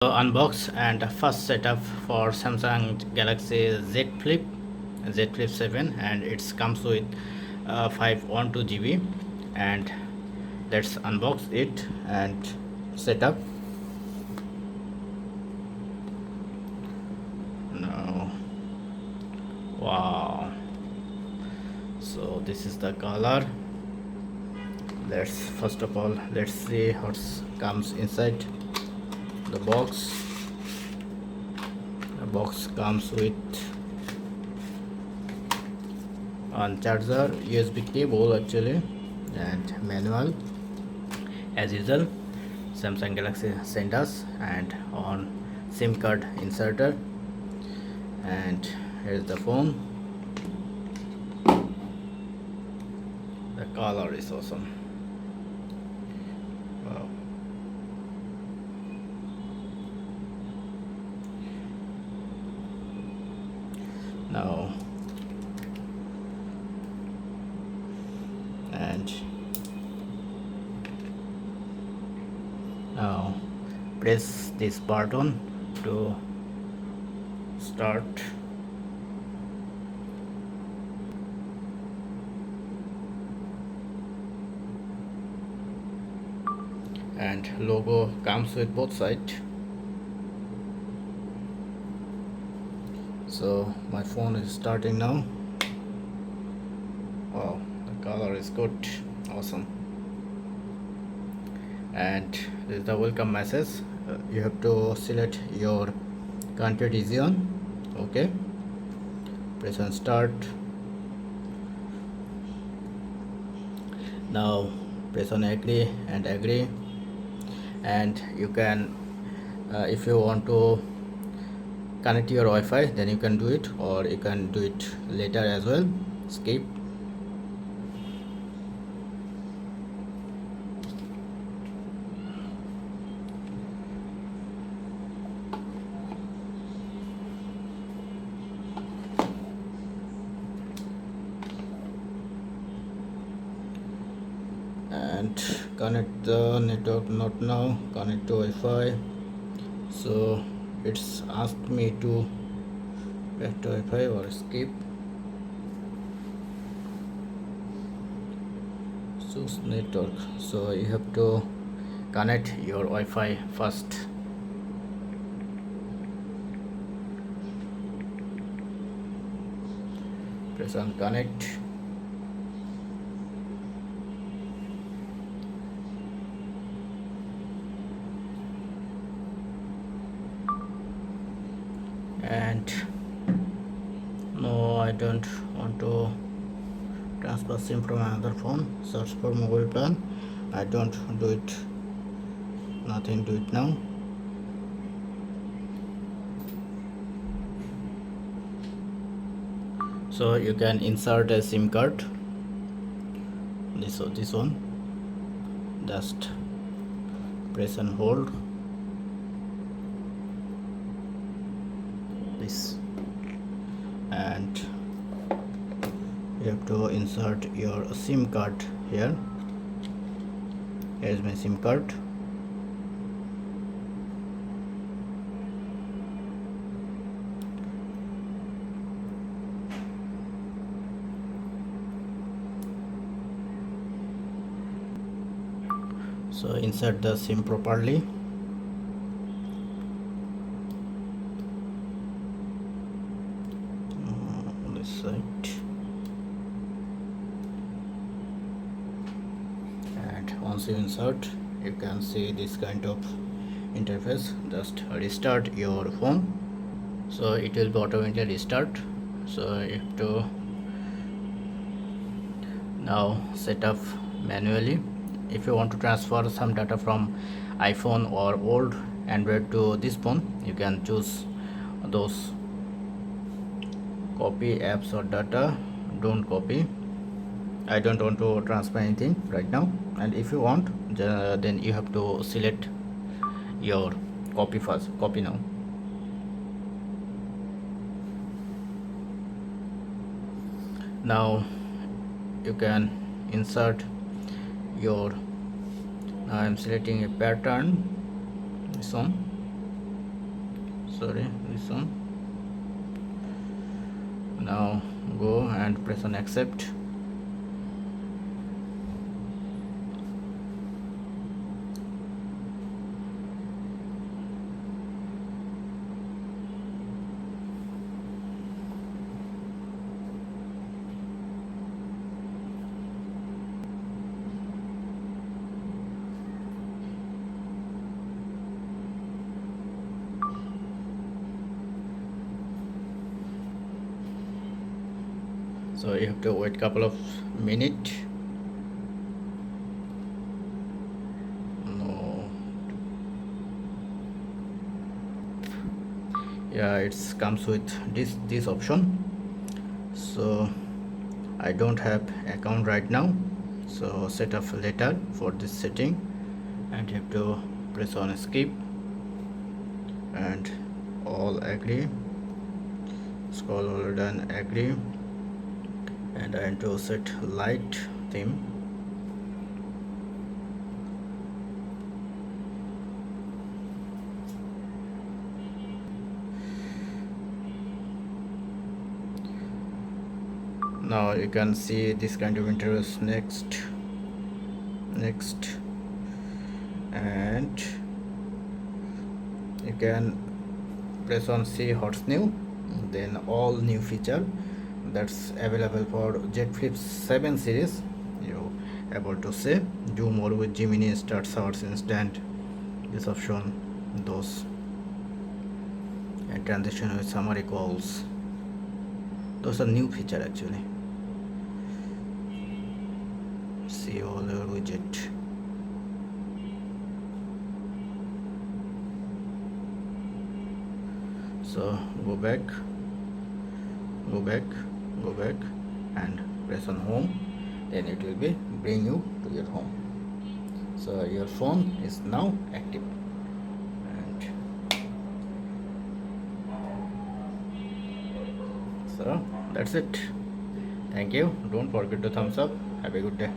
Unbox and first setup for Samsung Galaxy Z Flip 7, and it comes with 512 GB. And let's unbox it and setup. Now, wow! So this is the color. Let's first of all let's see what comes inside the box. The box comes with one charger, USB cable actually, and manual as usual. Samsung Galaxy sent us, and on SIM card inserter, and here's the phone. The color is awesome. Wow. Now, and now press this button to start. And logo comes with both sides. So my phone is starting now. Wow, the color is good, awesome. And this is the welcome message. You have to select your country region. Okay, press on start. Now press on agree and agree, and you can if you want to connect your Wi-Fi, then you can do it, or you can do it later as well. Skip. And connect the network, not now, connect to Wi-Fi. So it's asked me to back to Wi-Fi or skip. Choose network, so you have to connect your Wi-Fi first. Press on connect. And no, I don't want to transfer SIM from another phone. Search for mobile plan. I don't do it, nothing, do it now. So you can insert a SIM card, this one. Just press and hold this, and you have to insert your SIM card here. Here's my SIM card. So insert the SIM properly. This side. And once you insert, you can see this kind of interface. Just restart your phone, so it will be automatically restart. So you have to now set up manually. If you want to transfer some data from iPhone or old Android to this phone, you can choose those. Copy apps or data, don't copy. I don't want to transfer anything right now. And if you want, then you have to select your copy first. Copy now. Now you can insert your, now I'm selecting a pattern, this one. sorry, this one. Now go and press on accept. So you have to wait couple of minutes. No, yeah, it comes with this option. So I don't have account right now, so set up later for this setting, and you have to press on skip and all agree, scroll all done, agree, and I want to set light theme. Now you can see this kind of interface. Next, and you can press on see what's new, then all new feature that's available for Z Flip 7 series. You able to say do more with Gemini, start search instant, this option, those, and transition with summary calls. Those are new feature actually. See all your widget. So go back, and press on home, then it will be bring you to your home. So your phone is now active, and so that's it. Thank you. Don't forget to thumbs up. Have a good day.